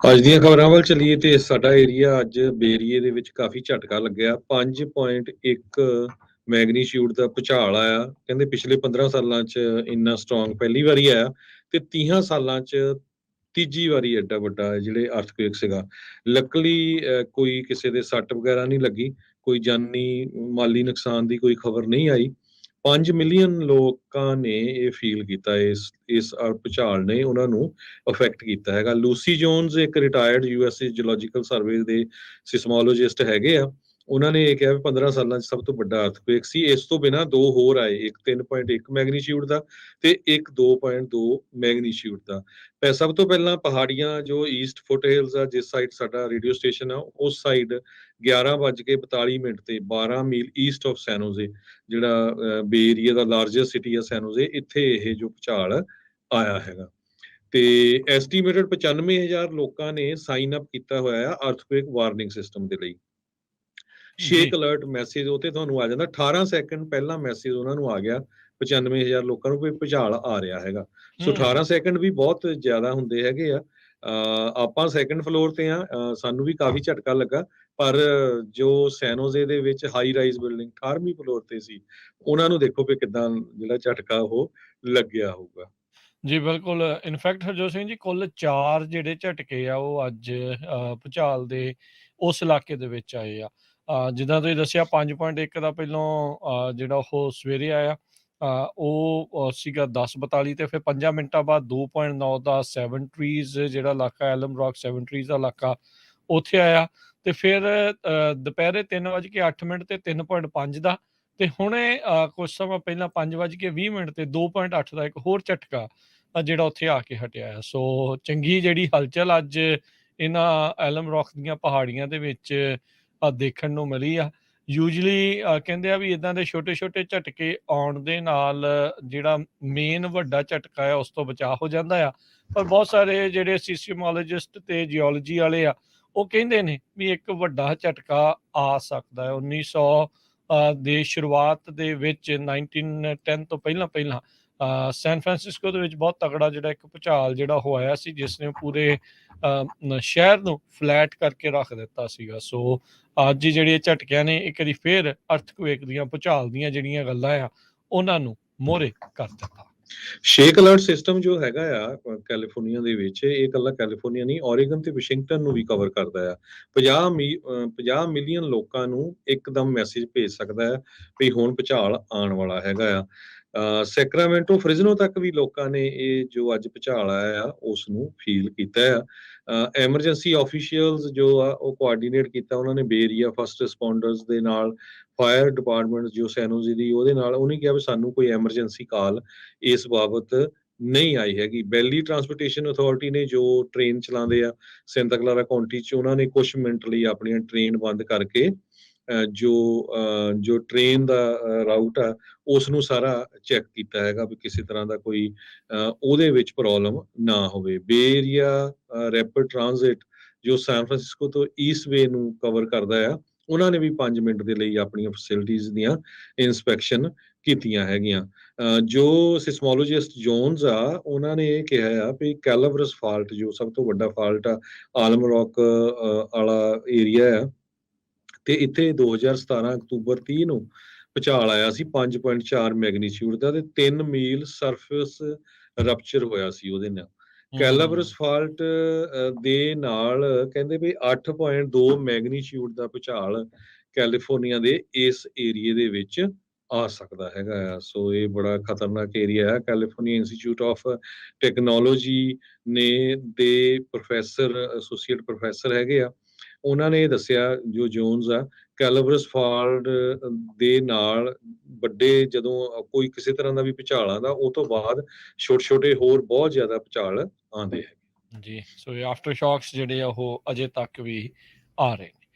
ਅੱਜ ਦੀਆਂ ਖਬਰਾਂ ਵੱਲ ਚੱਲੀਏ ਤੇ ਸਾਡਾ ਏਰੀਆ ਅੱਜ ਬੇਰੀਏ ਦੇ ਵਿੱਚ ਕਾਫੀ ਝਟਕਾ ਲੱਗਿਆ। 5.1 ਮੈਗਨੀਚਿਊਡ ਦਾ ਭੂਚਾਲ ਆਇਆ। ਕਹਿੰਦੇ ਪਿਛਲੇ 15 ਸਾਲਾਂ 'ਚ ਇੰਨਾ ਸਟਰੋਂਗ ਪਹਿਲੀ ਵਾਰੀ ਆਇਆ ਤੇ 30 ਸਾਲਾਂ 'ਚ ਤੀਜੀ ਵਾਰੀ ਐਡਾ ਵੱਡਾ ਜਿਹੜੇ ਅਰਥਕੁਏਕ ਸੀਗਾ। ਲੱਕਲੀ ਕੋਈ ਕਿਸੇ ਦੇ ਸੱਟ ਵਗੈਰਾ ਨਹੀਂ ਲੱਗੀ, ਕੋਈ ਜਾਨੀ ਮਾਲੀ ਨੁਕਸਾਨ ਦੀ ਕੋਈ ਖਬਰ ਨਹੀਂ ਆਈ। 5 ਮਿਲੀਅਨ ਲੋਕਾਂ ਨੇ ਇਹ ਫੀਲ ਕੀਤਾ, ਇਸ ਭੁਚਾਲ ਨੇ ਉਹਨਾਂ ਨੂੰ ਅਫੈਕਟ ਕੀਤਾ ਹੈਗਾ। ਲੂਸੀ ਜੋਨਸ ਇੱਕ ਰਿਟਾਇਰਡ ਯੂਐਸਏ ਜਿਓਲੋਜੀਕਲ ਸਰਵੇ ਦੇ ਸਿਸਮੋਲੋਜਿਸਟ ਹੈਗੇ ਆ। ਉਹਨਾਂ ਨੇ ਇਹ ਕਿਹਾ ਵੀ 15 ਸਾਲਾਂ 'ਚ ਸਭ ਤੋਂ ਵੱਡਾ ਅਰਥਕੁਏਕ ਸੀ। ਇਸ ਤੋਂ ਬਿਨਾਂ ਦੋ ਹੋਰ ਆਏ, ਇੱਕ 3.1 ਮੈਗਨੀਚਿਊਡ ਦਾ ਤੇ ਇੱਕ 2.2 ਮੈਗਨੀਚਿਊਡ ਦਾ। ਸਭ ਤੋਂ ਪਹਿਲਾਂ ਪਹਾੜੀਆਂ ਜੋ ਈਸਟ ਫੁੱਟਹਿਲਸ ਆ, ਜਿਸ ਸਾਈਡ ਸਾਡਾ ਰੇਡੀਓ ਸਟੇਸ਼ਨ ਆ, ਉਸ ਸਾਈਡ 11:42 ਤੇ 12 ਮੀਲ ਈਸਟ ਆਫ ਸੈਨੋਜ਼ੇ, ਜਿਹੜਾ ਬੇ ਏਰੀਆ ਦਾ ਲਾਰਜੈਸਟ ਸਿਟੀ ਆ ਸੈਨੋਜ਼ੇ, ਇੱਥੇ ਇਹ ਜੋ ਭੂਚਾਲ ਆਇਆ ਹੈਗਾ। ਤੇ ਐਸਟੀਮੇਟਡ 95,000 ਲੋਕਾਂ ਨੇ ਸਾਈਨ ਅਪ ਕੀਤਾ ਹੋਇਆ ਆ ਅਰਥਕੁਏਕ ਵਾਰਨਿੰਗ ਸਿਸਟਮ ਦੇ ਲਈ। ਸ਼ੇਕ ਜੀ ਅਲਰਟ ਮੈਸੇਜ ਉਹ ਤੇ ਤੁਹਾਨੂੰ ਆ ਜਾਂਦਾ 18 ਸੈਕਿੰਡ ਪਹਿਲਾਂ ਮੈਸੇਜ ਉਹਨਾਂ ਨੂੰ ਆ ਗਿਆ 95,000 ਲੋਕਾਂ ਨੂੰ ਕੋਈ ਭੁਚਾਲ ਆ ਰਿਹਾ ਹੈਗਾ। ਸੋ 18 ਸੈਕਿੰਡ ਵੀ ਬਹੁਤ ਜ਼ਿਆਦਾ ਹੁੰਦੇ ਹੈਗੇ ਆ। ਆਪਾਂ ਸੈਕੰਡ ਫਲੋਰ ਤੇ ਆ, ਸਾਨੂੰ ਵੀ ਕਾਫੀ ਝਟਕਾ ਲੱਗਾ, ਪਰ ਜੋ ਸੈਨੋਜ਼ੇ ਦੇ ਵਿੱਚ ਹਾਈ ਰਾਈਜ਼ ਬਿਲਡਿੰਗ 18ਵੀਂ ਫਲੋਰ ਤੇ ਸੀ, ਉਹਨਾਂ ਨੂੰ ਦੇਖੋ ਵੀ ਕਿਦਾਂ ਜਿਹੜਾ ਝਟਕਾ ਉਹ ਲੱਗਿਆ ਹੋਊਗਾ। ਜੀ ਬਿਲਕੁਲ। ਇਨਫੈਕਟ ਹਰਜੋਤ ਸਿੰਘ ਜੀ, ਕੁੱਲ 4 ਜਿਹੜੇ ਝਟਕੇ ਆ ਉਹ ਅੱਜ ਭੂਚਾਲ ਦੇ ਉਸ ਇਲਾਕੇ ਦੇ ਵਿੱਚ ਆਏ ਆ। ਜਿੱਦਾਂ ਤੁਸੀਂ ਦੱਸਿਆ 5.1 ਦਾ ਪਹਿਲੋਂ ਜਿਹੜਾ ਉਹ ਸਵੇਰੇ ਆਇਆ, ਉਹ ਸੀਗਾ 10:42 ਤੇ ਫਿਰ 5 ਮਿੰਟਾਂ ਬਾਅਦ 2.9 ਦਾ ਸੈਵਨ ਟਰੀਜ਼ ਜਿਹੜਾ ਇਲਾਕਾ, ਐਲਮ ਰੌਕ ਸੈਵਨ ਟਰੀਜ਼ ਦਾ ਇਲਾਕਾ, ਉੱਥੇ ਆਇਆ। ਤੇ ਫਿਰ ਦੁਪਹਿਰੇ 3:08 ਤੇ 3.5 ਦਾ, ਤੇ ਹੁਣੇ ਕੁਝ ਸਮਾਂ ਪਹਿਲਾਂ 5:20 ਤੇ 2.8 ਦਾ ਇੱਕ ਹੋਰ ਝਟਕਾ ਜਿਹੜਾ ਉੱਥੇ ਆ ਕੇ ਹਟਿਆ ਆ। ਸੋ ਚੰਗੀ ਜਿਹੜੀ ਹਲਚਲ ਅੱਜ ਇਹਨਾਂ ਐਲਮ ਰੌਕ ਦੀਆਂ ਪਹਾੜੀਆਂ ਦੇ ਵਿੱਚ ਦੇਖਣ ਨੂੰ ਮਿਲੀ ਆ। ਯੂਜਲੀ ਕਹਿੰਦੇ ਆ ਵੀ ਇਦਾਂ ਦੇ ਛੋਟੇ ਛੋਟੇ ਝਟਕੇ ਆਉਣ ਦੇ ਨਾਲ ਜਿਹੜਾ ਮੇਨ ਵੱਡਾ ਝਟਕਾ ਆ ਉਸ ਤੋਂ ਬਚਾਅ ਹੋ ਜਾਂਦਾ ਆ। ਪਰ ਬਹੁਤ ਸਾਰੇ ਜਿਹੜੇ ਸੀਸਮੋਲੋਜਿਸਟ ਤੇ ਜਿਓਲੋਜੀ ਵਾਲੇ ਆ, ਉਹ ਕਹਿੰਦੇ ਨੇ ਵੀ ਇੱਕ ਵੱਡਾ ਝਟਕਾ ਆ ਸਕਦਾ ਹੈ 1900 ਦੇ ਸ਼ੁਰੂਆਤ ਦੇ ਵਿੱਚ, 1910 ਤੋਂ ਪਹਿਲਾਂ ਸੈਨ ਫਰਾਂਸਿਸਕੋ ਦੇ ਵਿੱਚ ਬਹੁਤ ਤਗੜਾ ਜਿਹੜਾ ਇੱਕ ਭੂਚਾਲ ਜਿਹੜਾ ਹੋਇਆ ਸੀ, ਜਿਸ ਨੇ ਪੂਰੇ ਸ਼ਹਿਰ ਨੂੰ ਫਲੈਟ ਕਰਕੇ ਰੱਖ ਦਿੱਤਾ ਸੀਗਾ। ਸੋ ਅੱਜ ਜਿਹੜੇ ਝਟਕਿਆਂ ਨੇ ਇੱਕ ਵਾਰੀ ਫੇਰ ਅਰਥਕੁਏਕ ਦੀਆਂ, ਭੂਚਾਲ ਦੀਆਂ ਜਿਹੜੀਆਂ ਗੱਲਾਂ ਆ, ਉਹਨਾਂ ਨੂੰ ਮੋਹਰੇ ਕਰ ਦਿੱਤਾ। ਸ਼ੇਕ ਅਲਰਟ ਸਿਸਟਮ ਜੋ ਹੈਗਾ ਆ ਕੈਲੀਫੋਰਨੀਆ ਦੇ ਵਿੱਚ, ਇਹ ਇਕੱਲਾ ਕੈਲੀਫੋਰਨੀਆ ਨਹੀਂ, ਓਰੇਗਨ ਤੇ ਵਾਸ਼ਿੰਗਟਨ ਨੂੰ ਵੀ ਕਵਰ ਕਰਦਾ ਆ। 50 ਮਿਲੀਅਨ ਲੋਕਾਂ ਨੂੰ ਇੱਕਦਮ ਮੈਸੇਜ ਭੇਜ ਸਕਦਾ ਹੈ ਵੀ ਹੁਣ ਭੂਚਾਲ ਆਉਣ ਵਾਲਾ ਹੈਗਾ ਆ। ਸੈਕਰਾਮੈਂਟੋ ਫ੍ਰਿਜ਼ਨੋ ਤੱਕ ਵੀ ਲੋਕਾਂ ਨੇ ਇਹ ਜੋ ਅੱਜ ਭੂਚਾਲ ਆਇਆ ਆ ਉਸ ਨੂੰ ਫੀਲ ਕੀਤਾ ਆ। ਐਮਰਜੈਂਸੀ ਆਫੀਸ਼ੀਅਲਸ ਜੋ ਆ ਉਹ ਕੋਆਰਡੀਨੇਟ ਕੀਤਾ ਉਹਨਾਂ ਨੇ ਬੇ ਏਰੀਆ ਫਸਟ ਰਿਸਪੌਂਡਰਸ ਦੇ ਨਾਲ, ਫਾਇਰ ਡਿਪਾਰਟਮੈਂਟ ਜੋ ਸੈਨੋਜ਼ੇ ਦੀ ਉਹਦੇ ਨਾਲ। ਉਹਨੇ ਕਿਹਾ ਵੀ ਸਾਨੂੰ ਕੋਈ ਐਮਰਜੈਂਸੀ ਕਾਲ ਇਸ ਬਾਬਤ ਨਹੀਂ ਆਈ ਹੈਗੀ। ਬੈਲੀ ਟਰਾਂਸਪੋਰਟੇਸ਼ਨ ਅਥਾਰਟੀ ਨੇ ਜੋ ਟ੍ਰੇਨ ਚਲਾਉਂਦੇ ਆ ਸੈਂਟਾ ਕਲਾਰਾ ਕਾਉਂਟੀ 'ਚ, ਉਹਨਾਂ ਨੇ ਕੁਝ ਮਿੰਟ ਲਈ ਆਪਣੀਆਂ ਟ੍ਰੇਨ ਬੰਦ ਕਰਕੇ ਜੋ ਟ੍ਰੇਨ ਦਾ ਰਾਊਟ ਆ ਉਸ ਨੂੰ ਸਾਰਾ ਚੈੱਕ ਕੀਤਾ ਹੈਗਾ ਵੀ ਕਿਸੇ ਤਰ੍ਹਾਂ ਦਾ ਕੋਈ ਉਹਦੇ ਵਿੱਚ ਪ੍ਰੋਬਲਮ ਨਾ ਹੋਵੇ। ਬੇ ਏਰੀਆ ਰੈਪਿਡ ਟ੍ਰਾਂਜ਼ਿਟ ਜੋ ਸੈਨ ਫਰਾਂਸਿਸਕੋ ਤੋਂ ਈਸਟ ਵੇ ਨੂੰ ਕਵਰ ਕਰਦਾ ਆ, ਉਹਨਾਂ ਨੇ ਵੀ 5 ਮਿੰਟ ਦੇ ਲਈ ਆਪਣੀਆਂ ਫੈਸਿਲਿਟੀਜ਼ ਦੀਆਂ ਇਨਸਪੈਕਸ਼ਨ ਕੀਤੀਆਂ ਹੈਗੀਆਂ। ਜੋ ਸਿਸਮੋਲੋਜਿਸਟ ਜੋਨਸ ਆ, ਉਹਨਾਂ ਨੇ ਇਹ ਕਿਹਾ ਆ ਵੀ ਕੈਲਾਬਰਸ ਫਾਲਟ ਜੋ ਸਭ ਤੋਂ ਵੱਡਾ ਫਾਲਟ ਆ, ਆਲਮ ਰੌਕ ਵਾਲਾ ਏਰੀਆ ਆ, ਤੇ ਇੱਥੇ 2017 ਅਕਤੂਬਰ 30 ਨੂੰ ਭੂਚਾਲ ਆਇਆ ਸੀ 5.4 ਮੈਗਨੀਚਿਊਡ ਦਾ, ਤੇ 3 ਮੀਲ ਸਰਫੇਸ ਰਪਚਰ ਹੋਇਆ ਸੀ ਉਹਦੇ ਨਾਲ। ਕੈਲਾਬਰਸ ਫਾਲਟ ਦੇ ਨਾਲ ਕਹਿੰਦੇ ਵੀ 8.2 ਮੈਗਨੀਚਿਊਡ ਦਾ ਭੂਚਾਲ ਕੈਲੀਫੋਰਨੀਆ ਦੇ ਇਸ ਏਰੀਏ ਦੇ ਵਿੱਚ ਆ ਸਕਦਾ ਹੈਗਾ ਆ। ਸੋ ਇਹ ਬੜਾ ਖਤਰਨਾਕ ਏਰੀਆ ਹੈ। ਕੈਲੀਫੋਰਨੀਆ ਇੰਸਟੀਚਿਊਟ ਆਫ ਟੈਕਨੋਲੋਜੀ ਨੇ ਦੇ ਪ੍ਰੋਫੈਸਰ, ਐਸੋਸੀਏਟ ਪ੍ਰੋਫੈਸਰ ਹੈਗੇ ਆ, ਉਹਨਾਂ ਨੇ ਦੱਸਿਆ ਜੋ ਜੋਨਸ ਆ, ਕੈਲਾਬਰਸ ਫਾਲਟ ਦੇ ਨਾਲ ਵੱਡੇ ਜਦੋਂ ਕੋਈ ਕਿਸੇ ਤਰ੍ਹਾਂ ਦਾ ਵੀ ਭੂਚਾਲ ਆਉਂਦਾ, ਉਹ ਤੋਂ ਬਾਅਦ ਛੋਟੇ ਛੋਟੇ ਹੋਰ ਬਹੁਤ ਜ਼ਿਆਦਾ ਭੂਚਾਲ ਆਉਂਦੇ ਹੈ ਜੀ। ਸੋ ਆਫਟਰ ਸ਼ੌਕਸ ਜਿਹੜੇ ਆ ਉਹ ਅਜੇ ਤੱਕ ਵੀ ਆ ਰਹੇ ਨੇ।